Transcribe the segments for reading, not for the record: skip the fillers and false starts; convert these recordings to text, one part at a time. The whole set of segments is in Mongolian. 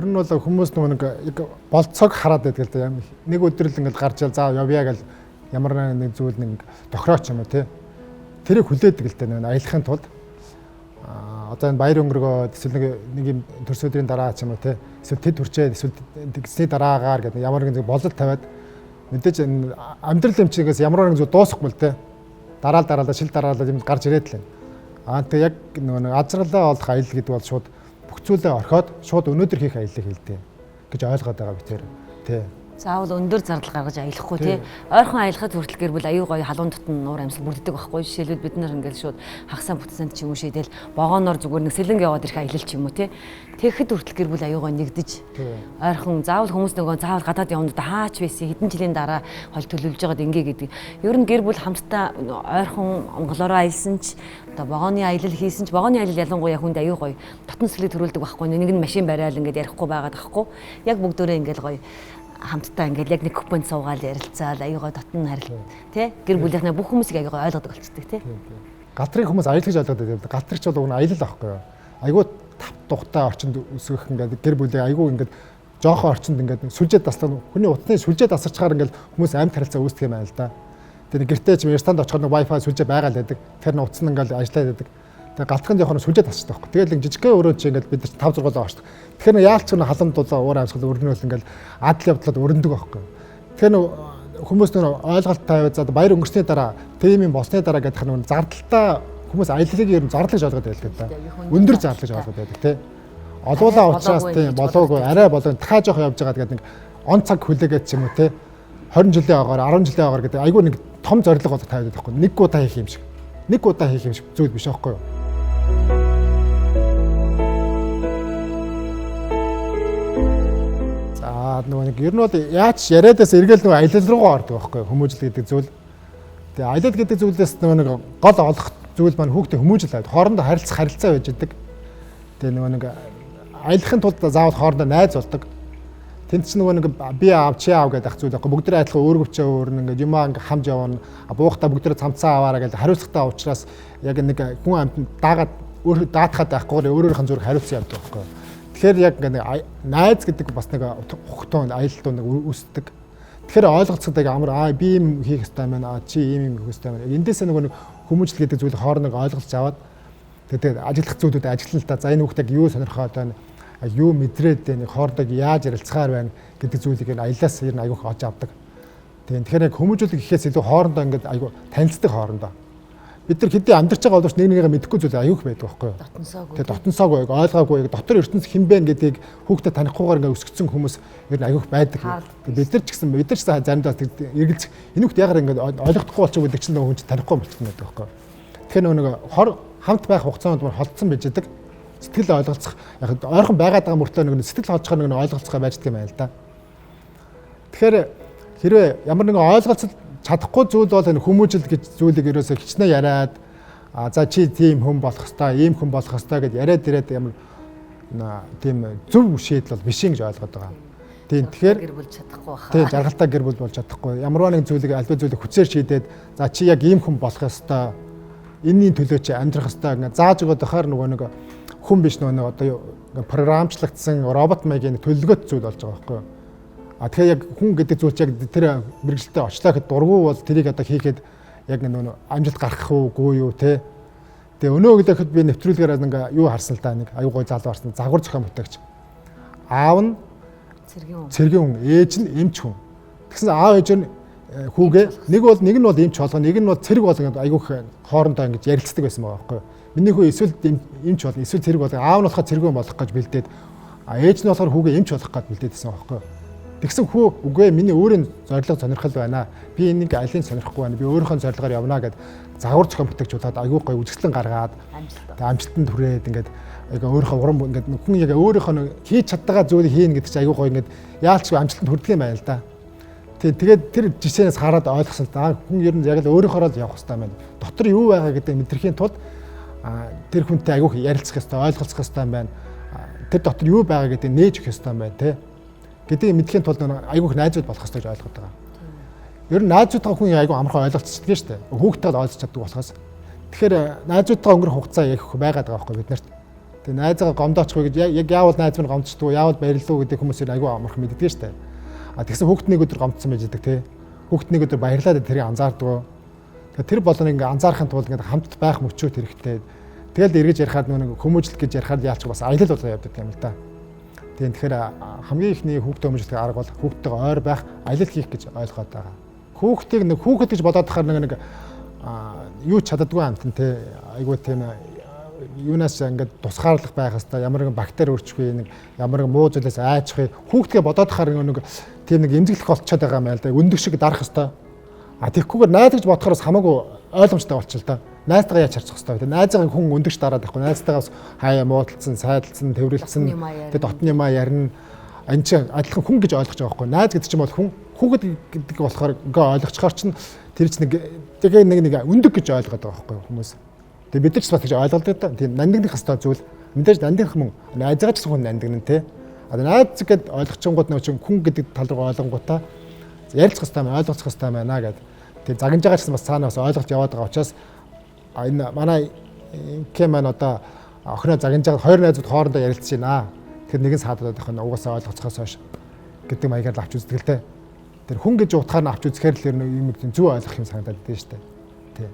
Ер нь бол хүмүүс нэг болцоог хараад байдаг л да. Нэг өдөр л ингээд гарч за явъя гэл ямар нэг зүйл нэг тохирооч юм уу те. Тэрийг хүлээдэг л да. Аялахын тулд одоо энэ баяр өнгөргөө эсвэл нэг юм төрс өдрийн дараа ч юм уу те. Эсвэл тэд хүрчээд эсвэл тэгсний дараагаар гэдэг ямар нэг болол тавиад мэдээж амьдрал эмчигээс ямар нэг зүйл дуусахгүй л те. Дараалал шил дараалал юм гарч ирээд л байна. Тэг яг нэг азралаа олох аялал гэдэг бол шууд бүх зүйлээ орхиод шууд өнөөдөр хийх аяллыг хэлдэг гэж ойлгоод байгаа би тэр тий. Заавал өндөр зардал гаргаж аялахгүй тий. Ойрхон аялахад хүртэл гэр бүл аюу гоё халуун дотн нуур амьсгал бүрддэг байхгүй. Жишээлбэл бид нар ингээл шууд хагасаа бүтцэнд ч юм уу шийдэл вагоноор зүгээр нэг сэлэнг яваад ирэх аялал ч юм уу тий. Тэгэхэд хүртэл гэр бүл аюу гоё нэгдэж ойрхон заавал хүмүүс нөгөө заавал гадаад явна хаач байсан хэдэн жилийн дараа хол төлөвлөж байгаад ингээ гэдэг. Ер нь гэр бүл хамтдаа ойрхон онголоороо аялсан ч одоо вагоны аялал хийсэн ч вагоны аялал ялангуяа хүнд аюу гоё дотн сэлэг төрүүлдэг байхгүй. Нэг нь машин барайл ингээд ярихгүй байгаад байхгүй. Яг бүгдөө ингээл гоё хамтдаа ингээд яг нэг купонд суугаал ярилцаал аюугаа дотн харил тий гэр бүлийнхээ бүх хүмүүсийг аюугаа ойлгодог болцдог тий. Гатрын хүмүүс аялал гэж ойлгоод байдаг. Гатрч бол уг нь аялал аахгүй юу. Аюу тав тухтай орчинд өсгөх ингээд гэр бүлээ аюу ингээд жоохон орчинд ингээд сүлжээ таслах хүний утасны сүлжээ тасарчаар ингээд хүмүүс амьд харилцаа үүсгэх юм байна л да. Тэр гэртээ ч станд очиход нэг wifi сүлжээ байгаа л байдаг. Тэр нь утас нь ингээд ажиллаад байдаг. Тэгээ галтганд явахаар сүлжээ тасчихдаг байхгүй. Тэгэл жижигхэн өрөө чи ингээд бид 5 6 орчдог. Тэгэхээр яалч нь халам дулаа уур амьсгал өрнөөл ингээд адал явдлаад өрнөдөг байхгүй. Тэгэхээр хүмүүс ойлголт тавиад за баяр өнгөрсний дараа тийм юм болсны дараа гэдэг нь зардалтаа хүмүүс аяллыг ер нь зарлаж ойлгоод байдаг да. Өндөр зарлаж ойлгоод байдаг тий. Олуулаа уучраас тийм болоогүй арай болоо дахиад жоох явж байгаа гэдэг нэг он цаг хүлээгээд ч юм уу тий. 20 жилийн агаар 10 жилийн агаар гэдэг айгүй нэг том зорилго болоо тавиад байдаг байхгүй. Нэг удаа хийх юм шиг. Нэг удаа хийх юм шиг зүйл биш байхгүй юу? Нөгөө нэг ер нь бол яаж яриадаас эргээл нөгөө аялал руугаа ордог байхгүй хүмүүжил гэдэг зүйл. Тэгээ аялал гэдэг зүйлээс нөгөө нэг гол олох зүйл маань хүүхдээ хүмүүжил байд. Хоорондоо харилцаа байж идэг. Тэгээ нөгөө нэг аялахын тулд заавал хоорондоо найз болдог. Тэнд чинь нөгөө нэг би аав чи аав гэдэг ах зүйл байхгүй. Бүгдээ адилхан өөргөвчөө өөр нэг юмаа ингээ хамж явна. Буухтаа бүгдээ цамцаа аваараа гэж хариуцлагатай уучраас яг нэг хүн амьтанд даагаад өөрөө даатахад байхгүй өөрөөрийнх зүрх хариуцсан явдаг байхгүй. Тэгэхээр яг ингээ найз гэдэг бас нэг ухтон аялалтууд нэг үүсдэг. Тэгэхээр ойлголцоход амар би юм хийх хэрэгтэй байна. Чи ийм юм хийх хэрэгтэй байна. Эндээсээ нөгөө нэг хүмүүжил гэдэг зүйлийг хоорондоо ойлголж аваад тэгээд ажиллах зүйлүүд ажиллана л да. За энэ хүүхд яг юу сонирхоод байна. Юу мэдрээд байна. Хоорондоо яаж ярилцахаар байна гэдэг зүйлийг аяллаас ер нь аягүй олж авдаг. Тэгэхээр яг хүмүүжүүлэх гэхээс илүү хоорондоо ингээ аягүй танилцдаг хоорондоо. Бид нар хэдий амьдарч байгаа боловч нэг нэгээ мэдэхгүй зүйл аюух байдаг байхгүй юу? Дотносоогүй. Тэгээ дотносоогүй ойлгоогүй дотор ертөнц хэн бэ гэдгийг хүүхдэд танихгүйгээр ингээ өсгсөн хүмүүс ер нь аюух байдаг. Бид нар ч гэсэн заримдаа эргэлзэх энэ хүүхд ягаар ингээ ойлгохгүй болчихгүй гэдэг чинь хүн чинь танихгүй болчихсон байдаг байхгүй юу? Тэгэхээр нэг хамт байх хугацаанд мөр холдсон байж идэг. Сэтгэл ойлголцох яг ойрхон байгаад байгаа мөртлөө нэг сэтгэл хоцохоор нэг ойлголцохоо байждаг юм байна л да. Тэгэхээр хэрвээ ямар нэгэн ойлголцол чадахгүй зүйл бол энэ хүмүүжил гэж зүйлийг ерөөсөө хичнээн яриад за чи тийм хүн болох хэвээр, ийм хүн болох хэвээр гэдээ яриад ирээд ямар тийм зөв шийдэл бол биш юм гэж ойлгоод байгаа. Тийм тэгэхээр гэр бүл чадахгүй баха. Тийм жаргалтай гэр бүл болж чадахгүй. Ямарваа нэг зүйлийг альва зүйлийг хүчээр шийдээд за чи яг ийм хүн болох хэвээр, энэний төлөө чи амьдрах хэвээр ингээ зааж өгöd байхаар нөгөө нэг хүн биш нөгөө одоо програмчлагдсан робот маягийн төлөвлөгөөт зүйл болж байгаа байхгүй юу? Тэгэхээр яг хүн гэдэг зүйл яг тэр мэрэгчлээ очлоо гэхэд дургу бол тэрийг одоо хийхэд яг нөгөө амжилт гарах уугүй юу те. Тэгээ өнөө гэхэд би нэвтрүүлгээр ингээ юу харсан л да нэг аюу гой залуу харсан загвар зохион бүтээгч. Аав нь цэргийн хүн, ээж нь эмч хүн. Тэгсэн аав ээж нь хүүгээ нэг нь бол эмч болгоо, нэг нь бол цэрэг болгоо аюу хоорондоо ингэж ярилцдаг байсан байгаа байхгүй юу. Миний хүү эсвэл эмч болно, эсвэл цэрэг болгоо. Аав нь болохоор цэрэг хүн болох гэж бэлдээд ээж нь болохоор хүүгээ эмч болох гэж бэлдээдсэн байхгүй юу. Тэгсэн хүү үгүй миний өөрийн зорилго сонирхол байна. Би энийг алийг сонирхгүй байна. Би өөрийнхөө зорилгоор явна гэд загвар зохион бүтээгчүүлээд аюу гой үзэсгэлэн гаргаад амжилтанд хүрээд ингээд яг өөрийнхөө уран ингээд хүн яг өөрийнхөө хийж чаддгаа зүйлийг хийн гэдэг чинь аюу гой ингээд яалчгүй амжилтанд хүрдэг юм байна л да. Тэгээд тэр жишээнээс хараад ойлгосон та хүн ер нь яг л өөрийнхөө л явах хэрэгтэй байна. Дотор юу байгаа гэдэг мэдрэхийн тулд тэр хүнтэй аюу ярилцах хэрэгтэй, ойлголцох хэрэгтэй байна. Тэр дотор юу байгаа гэдэг нээж өгөх хэрэгтэй байна те. Гэдгийг мэдхийн тулд айгүйх найзууд болох хэрэгтэй гэж ойлгоод байгаа. Ер нь найзуудтай хүн айгүй амархан ойлголцдог шүү дээ. Хүүхдтэй л ойлгож чаддаг болохоос. Тэгэхээр найзуудтай өнгөрөх хугацаа яг байгаад байгаа байхгүй бид нарт. Тэгээ найзгаа гомдоочихгүй гэж яг яавал найз минь гомдчихдгүй, яавал баярлуу гэдэг хүмүүсээр айгүй амарх мэддэг шүү дээ. Тэгсэн хүүхэд нэг өдөр гомдсон байж байдаг тий. Хүүхэд нэг өдөр баярлаад тэрийг анзаардаг. Тэгээ тэр болон ингээ анзаарахын тулд ингээ хамт байх мөчөөт хэрэгтэй. Тэгэл эргэж ярихад нэг хүмүүжлэх гэж ярихад яалч бас аялал болоо явдаг юм л да. Тэгэхээр хамгийн ихний хүүхдээ хүмүүжлэх арга бол хүүхдтэйгээ ойр байх, аялал хийх гэж ойлгоод байгаа. Хүүхдийг нэг хүүхэд гэж бодоод тахаар нэг юу ч чаддаггүй амтан тий. Айгүй тийм юунаас ингээд тусгаарлах байх хэвээр ямар нэгэн бактери өрчихгүй нэг ямар нэгэн муу зүйлээс айчих хүүхдгээ бодоод тахаар нэг тийм нэг эмзэглэх болчиход байгаа юм аа л да. Өндөг шиг дарах хэвээр. Тэгхгүйгээр найз гэж бодохоос хамаагүй ойлгомжтой болчихлоо да. Найзтайгаа яаж харьцах хэвээр. Найзгаа хүн өндөгч дараад байхгүй. Найзтайгаас хаяа муудалцсан, сайдалсан, тэврэлцсэн. Тэгээ дотны юмаа ярина. Энд чинь адилхан хүн гэж ойлгож байгаа байхгүй. Найз гэдэг чинь бол хүн хүүхэд гэдэг болохоор ингээ ойлгочхоор чинь тэр чинь нэг өндөг гэж ойлгоод байгаа байхгүй хүмүүс. Тэгээ бид нар ч бас гэж ойлголдог да. Тийм нандинах хэвээр зүйл. Мэдээж нандинах мөн найзгаа ч хүн нандинна те. Найз гэд ойлгочингууд нэг чинь хүн гэдэг тал руу ойлгонгуудаа ярилцах хэвээр байна, ойлгох хэвээр байна гэд. Тэгээ загнаж байгаа ч гэсэн бас цаанаас ойлгож яваад байгаа учраас энэ манай кемэн одоо охиноо загнаж байгаа хоёр найзууд хоорондоо ярилцж байна. Тэгэхээр нэгэн саадаад байх нь угаасаа ойлгоцохоос хойш гэдэг маягаар авч үздэг л те. Тэр хүн гэж утгаар нь авч үзэхээр л юм зөв ойлгох юм санагдаад байна шүү дээ. Тий.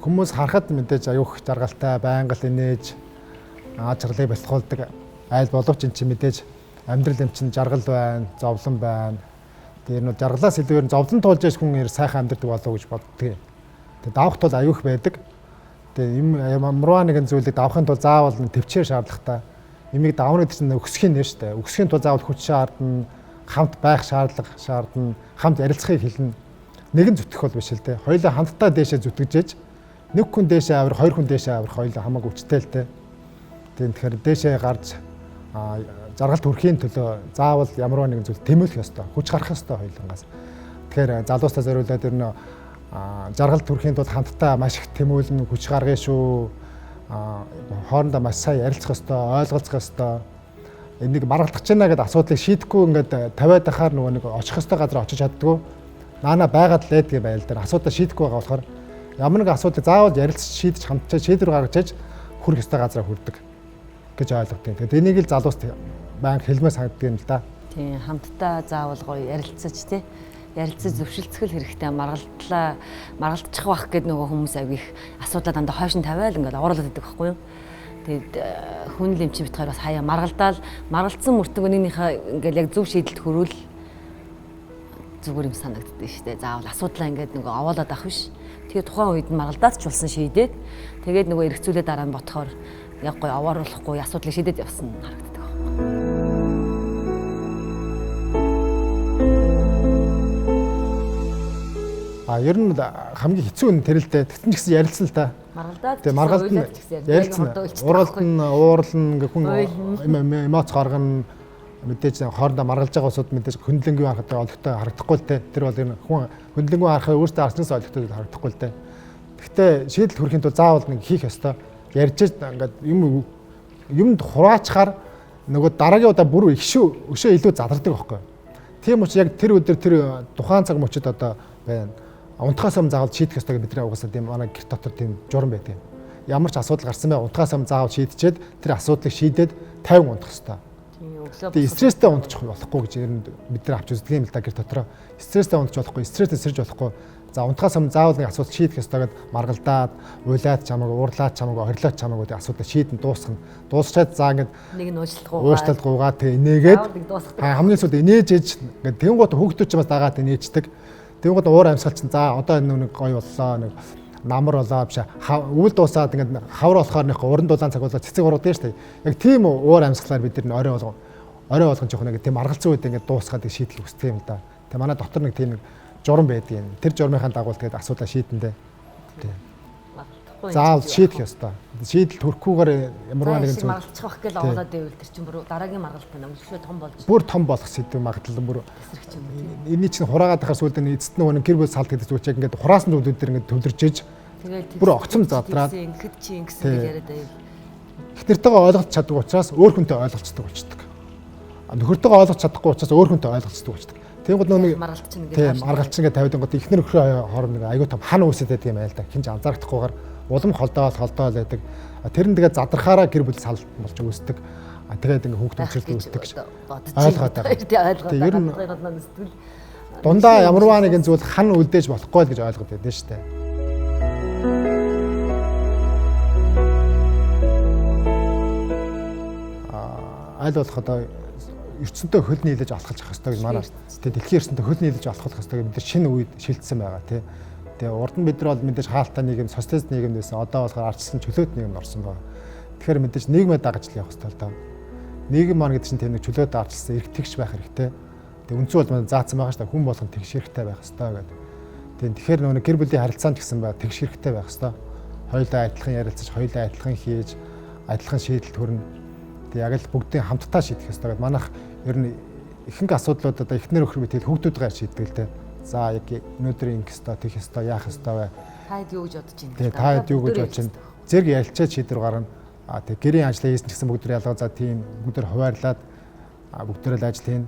Хүмүүс харахад мэдээж аюух жаргалтай, байнга л инээж ажиглыг бэлтгуулдаг. Айл боловч эн чинь мэдээж амьдрал юм чинь жаргал байна, зовлон байна. Тэр нь жаргалаас илүүгээр зовлон туулж яж хүн сайхан амьдрдаг болов уу гэж боддөг. Тэгээ давхт бол аюух байдаг. Тэгээ ямарваа нэгэн зүйлийг давхын тулд заавал төвчээр шаардлагатай. Имийг давна гэдэг чинь өксөхийн нэр шүү дээ. Өксөхийн тулд заавал хүч шаардна, хамт байх шаардлага шаардна, хамт ярилцахыг хэлнэ. Нэгэн зүтгэх бол биш л дээ. Хоёулаа хамтдаа дээшээ зүтгэжээж нэг хүн дээшээ авир, хоёр хүн дээшээ авир хоёулаа хамаагүй хүчтэй л дээ. Тэгэхээр дээшээ гарч жаргалт хүрэхийн төлөө заавал ямарваа нэгэн зүйл тэмүүлэх ёстой, хүч гарах ёстой хоёулангаас. Тэгэхээр залуустаа зориулаад тэр нөө жаргалт хүрэхийн тулд хамтдаа маш их тэмүүлнэ, хүч гаргая шүү. Хоорондоо маш сайн ярилцах ёстой, ойлголцох ёстой. Энийг маргалдах гэж байна гэдэг асуудлыг шийдэхгүй ингээд тавиад ахаар нөгөө нэг очих ёстой газар очиж чаддгүй. Наана байгаад л байдгийг байл дээр асуудал шийдэхгүй байгаа болохоор ямар нэг асуудлыг заавал ярилцж шийдэж хамтдаа шийдвэр гаргаж хүрэх ёстой газараа хүрдэг гэж ойлгодیں۔ Тэгээд энийг л залууст банк хэлмээр санагддаг юм л да. Тийм хамтдаа заавал гоё ярилцаж тий. Ярилцаж зөвшөлдсгөл хэрэгтэй маргалдчих байх гэдэг нөгөө хүмүүс авиг асуудлаа дандаа хойш нь тавиал ингээд оруулаад байдаг байхгүй юу. Тэгээд хүн л юм чи битгаар бас хаяа маргалдаал маргалдсан мөртөг өнөөнийхөө ингээд яг зөв шийдэлд хүрвэл зүгээр юм санагддаг шүү дээ. Заавал асуудлаа ингээд нөгөө овоолоод авах биш. Тэгээд тухайн үед нь маргалдаач болсон шийдээд тэгээд нөгөө эргцүүлээ дараа нь ботхоор яг гоё овооруулахгүй асуудлыг шийдээд явсан харагддаг байна. Ер нь хамгийн хэцүү нь тэр л дээ. Тэгсэн ч гэсэн ярилцсан л та. Маргалдаад тэгээ маргалд нь ярилцсан. Уралдан уурлан ингээ хүн эмоц гаргана. Мэдээж хоорондоо маргалж байгаа усуд мэдээж хөндлөнгийн харахад олигтой харагдахгүй л дээ. Тэр бол энэ хүн хөндлөнгөө харахад өөртөө харснаас олигтой харагдахгүй л дээ. Гэхдээ шийдэл хүрэхийн тулд заавал нэг хийх ёстой. Ярьж ингээд юмд хураачаар нөгөө дараагийн удаа бүр өшөө илүү задардаг байхгүй. Тийм учраас яг тэр өдөр тэр тухайн цаг мөчид одоо байна. Унтахаас өмнө заавал шийдэх ёстой гэдэг бидний угаасаа тийм манай гэр дотор тийм журам байдаг. Ямар ч асуудал гарсан бай унтахаас өмнө заавал шийдчихэд тэр асуудлыг шийдээд 50 унтах ёстой. Тэгээ стресстэй унтчих болохгүй гэж ер нь бид нар авч үздэг юм л да гэр дотроо. Стресстэй унтчих болохгүй, стресстэй сэрж болохгүй. За унтахаас өмнө заавал нэг асуудал шийдэх ёстой гэд маргалдаад, уйлаад чамаагүй, уурлаад чамаагүй, орилоод чамаагүй гэдэг асуудал шийдэн дуусгана. Дуусчаад за ингээд нэг нь уушлалгуугаа тэг инээгээд хамгийн сүүлд инээж ээж ингээд тэнгуут хүүхдүүд ч бас дагаад инээждэг. Тэнгуут уур амьсгал чинь за одоо энэ нэг гоё боллоо нэг намар болоо биш өвөл дуусаад ингээд хавар болохоор нэг уран дулаан цаг болоо цэцэг урууд дээ шүү дээ. Яг тийм уур амьсгалаар бид нар орой болгон жоох нэг тийм аргалзсан үед ингээд дуусгаад шийдэл хүсдэг юм да. Тэг манай дотор нэг тийм журам байдгийн. Тэр журмынхаа дагуу тэгээд асуудал шийдэндээ. Тийм. Заавал шийдэх ёстой. Шийдэл төрөхгүйгээр ямарваа нэгэн зүйл маргалчих байх гээл овоолоод байвал тэр чинь бүр дараагийн маргалт байна. Өшөө том болж. Бүр том болох сэдв магадлал бүр. Энийн чинь хураагаад байхаар сүүлд нь эцэст нөгөө гэр бүл салт гэдэг зүйлчийг ингээд хураасан зүйлүүд дээр ингээд төвлөрчээж тэгээд бүр огцом задраад ингэхэд чи ингэсэн гэж яриад байв. Их нэртэйгээ ойлгож чаддаг учраас өөр хүнтэй ойлголцдог болчдөг. Нөхөртөөгөө ойлгож чадахгүй учраас өөр хүнтэй ойлголцдог болчдөг. Тэнгууд нэг маргалчин тийм маргалчин ингээд тавиад гот ихнэр өхрөө хооронд нэг аюу том хан үсэт байдаг юм байл да. Хинж анзаарахдахгүйгээр улам холдоол байдаг. Тэр нь тэгээд задрахаараа гэр бүл сал болж үүсдэг. Тэгээд ингээд хүүхд өчрөлт үүсдэг. Ойлгоод байгаа. Тийм ер нь дундаа ямарваа нэгэн зүйл хан үлдээж болохгүй л гэж ойлгоод байдаг шүү дээ. Аль болох одоо ертөнцөө хөл нийлэж алхаж явах хэрэгтэй гэж манай дэлхийн ертөнцөө хөл нийлэж алхах хэрэгтэй гэж бид нар шинэ үед шилжсэн байгаа тий. Тэгээ урд нь бид нар бол мэдээж хаалттай нийгэм, социалист нийгэм байсан. Одоо болохоор ардчилсан чөлөөт нийгэм орсон байна. Тэгэхээр мэдээж нийгмээ дагаж л явах хэрэгтэй л даа. Нийгэм маань гэдэг чинь тэр нэг чөлөөт ардчилсан эрх тэгш байх хэрэгтэй. Тэгээ үндсэн бол манай заасан байгаа шүү дээ. Хүн болгон тэгш хэрэгтэй байх хэрэгтэй гэдэг. Тэгэхээр нөгөө гэр бүлийн харилцаанд гэсэн байгаа тэгш хэрэгтэй байх хэрэгтэй. Хоёулаа адилхан ярилцаж, хоёулаа адилхан хийж, адилхан шийдэл төрнө. Яг л бүгдийн хамтдаа шийдэх ёстой гэдэг. Манайх ер нь ихэнх асуудлууд одоо эхнэр өхөр мэт хүүхдүүдгээ шийддэг л дээ. За яг өнөөдөр ингэх ёстой, тэгэх ёстой, яах ёстой вэ? Таад юу гэж бодож байна? Тэгээ таад юу гэж бодож байна? Зэрэг ярилцаад шийдвэр гаргана. Тэгээ гэрийн ажлаа хийсэн ч гэсэн бүгдээр ялгаа за тийм бүгдээр хуваарлаад бүгдээр л ажил хийн.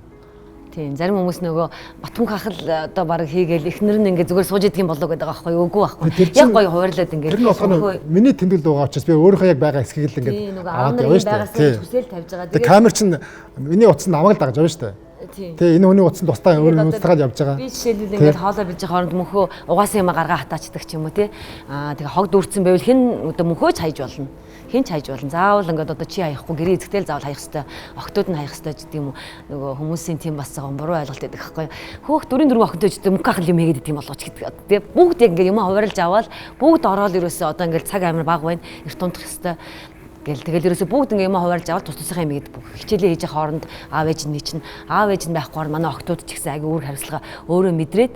Тийм зарим хүмүүс нөгөө батмүх ахал одоо баг хийгээл эхнэр нь ингээд зүгээр сууж идэг юм болоо гэдэг байгаа байхгүй юу? Үгүй байхгүй. Яг гоё хуваарлаад ингээд. Тэр нь болохоор миний тэмдэглэл байгаа учраас би өөрийнхөө яг байгаа хэсгийг л ингээд аваад явна шүү дээ. Хүсэл тавьж байгаа. Тэгээ камер чинь миний утсанд намайг л дагаж явна шүү дээ. Тэгээ энэ хүний утсанд тусдаа өөрөө устгаад явж байгаа. Би жишээлбэл ингээд хоолой бич хооронд мөнхөө угаасан юм гаргаа хатаачдаг ч юм уу тий. Тэгээ хог дүүрсэн байвал хэн одоо мөнхөөч хайж болно. Хинч хайж болно. Заавал ингээд одоо чи хаяхгүй гэрээ эзэгтэл заавал хаях хэрэгтэй. Охтууд нь хаях хэрэгтэй гэдэг юм уу. Нөгөө хүмүүсийн тийм бас байгаа буруу ойлголт байдаг байхгүй. Хөөх 4 охинтой ч гэдэг мөнх ахал юм хийгээд тийм болгооч гэдэг. Тэгээ бүгд яг ингээд юм хуваарлж аваад бүгд ороод ерөөсөө одоо ингээд цаг амир баг байна. Эрт тунтах хэрэгтэй. Тэгэл ерөөсөө бүгд ингээ юм хуваарлж аваад тус тусынхаа юм игээд хичээлээ хийж байгаа хооронд аав ээж нь чинь аав ээж нь байхгүйгээр манай охтууд ч гэсэн аги өөр хариуцлага өөрөө мэдрээд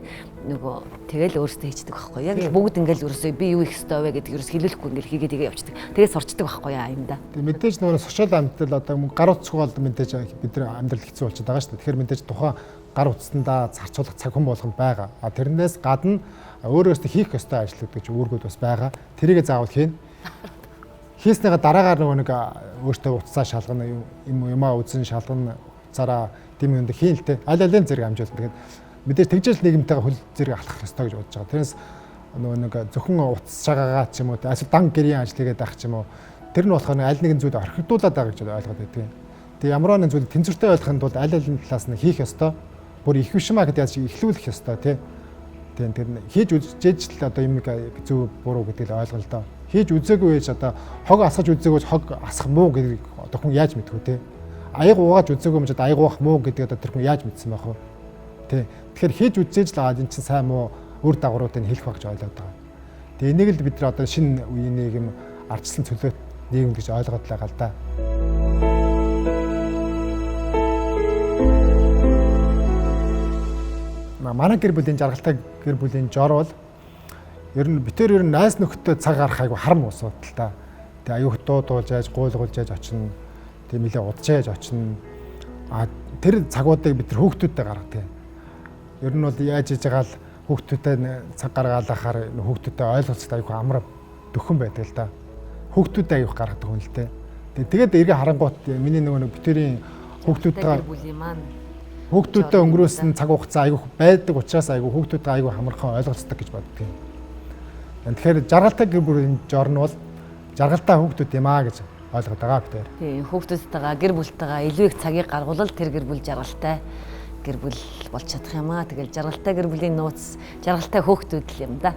нөгөө тэгэл өөрсдөө хийдэг байхгүй яг бүгд ингээл ерөөсөө би юу их ёстой вэ гэдэг ерөөс хэлүүлэхгүй ингээл хийгээд игээ явчихдаг. Тэгээд сурчдаг байхгүй яа юм да. Тэг мэдээж нөгөө сошиал амьдрал одоо гар утсгүй бол мэдээж бид нар амьдрал хэцүү болчиход байгаа шүү дээ. Тэгэхээр мэдээж тухайн гар утсандаа зарцуулах цаг хүн болгонд байгаа. Тэрнээс гадна өөрөөсөө хийх ёстой ажил гэдэг чинь үүргүүд бас байгаа. Тэрийг заавал хийн. Хийснийга дараагаар нөгөө нэг өөртөө утсаа шалгана юмаа үзэн шалгана цараа тийм юмд хийн л те аль алын зэрэг амжуулна. Тэгээд мэдээж тэгжэл нийгэмтэйгээ хөл зэрэг алхах ёстой гэж бодож байгаа. Тэрнээс нөгөө нэг зөвхөн утас шагаагаа ч юм уу эсвэл дан гэрийн ажил хийгээд байх ч юм уу тэр нь болохоор аль нэгэн зүйл орхигдуулаад байгаа гэж ойлгоод байдаг. Тэгээд ямар нэгэн зүйл тэнцвэртэй ойлгохын тулд аль алин талаас нь хийх ёстой. Бүр их биш маа гэдэг яаж ихлүүлэх ёстой те. Тэгээд тэр хийж үзэж л одоо юм зөв буруу гэдгийг ойлгоно л доо. Хийж үзээгүй байж одоо хог асгаж үзээгүй хог асах муу гэдэг одоо хүн яаж мэдэх вэ те? Аяг уугааж үзээгүй юм ч одоо аяг уух муу гэдэг одоо тэр хүн яаж мэдсэн байх вэ? Тэ. Тэгэхээр хийж үзээж л байгаа энэ чинь сайн муу үр дагавруудыг хэлэх баг гэж ойлгоод байгаа. Тэгээ энийг л бид нар одоо шинэ үеийн нийгэм ардчилсан цөлөөт нийгэм гэж ойлгоод байгаа л да. Манай гэр бүлийн жаргалтай гэр бүлийн жор бол ер нь битээр ер нь найз нөхдөд цаг гарах айгу харам асуудал та. Тэгээ аюу дуудуулж яаж гуйлгуулж яаж очино. Тэгээ нэлээ удаж яаж очино. Тэр цагуудыг бид нар хүүхдүүдтэй гаргадаг. Ер нь бол яаж хийж байгаа л хүүхдүүдтэй цаг гаргаалахаар хүүхдүүдтэй ойлголцоход аюу амар дөхөн байдаг л да. Хүүхдүүдтэй аюу гаргадаг хүн л дээ. Тэгээд эргээ харангуут миний нөгөө битэрийн хүүхдүүдтэй өнгөрөөсөн цаг хугацаа аюу байдаг учраас аюу хүүхдүүдтэй аюу хамархан ойлголцдог гэж боддог юм. Тэгэхээр жаргалтай гэр бүлийн жор нь бол жаргалтай хүүхдүүд юм аа гэж ойлгоод байгаа битээр. Тийм хүүхдүүдтэйгээ гэр бүлтэйгээ илүү их цагийг гаргуулал тэр гэр бүл жаргалтай гэр бүл болж чадах юм аа. Тэгэл жаргалтай гэр бүлийн нууц жаргалтай хүүхдүүд л юм да.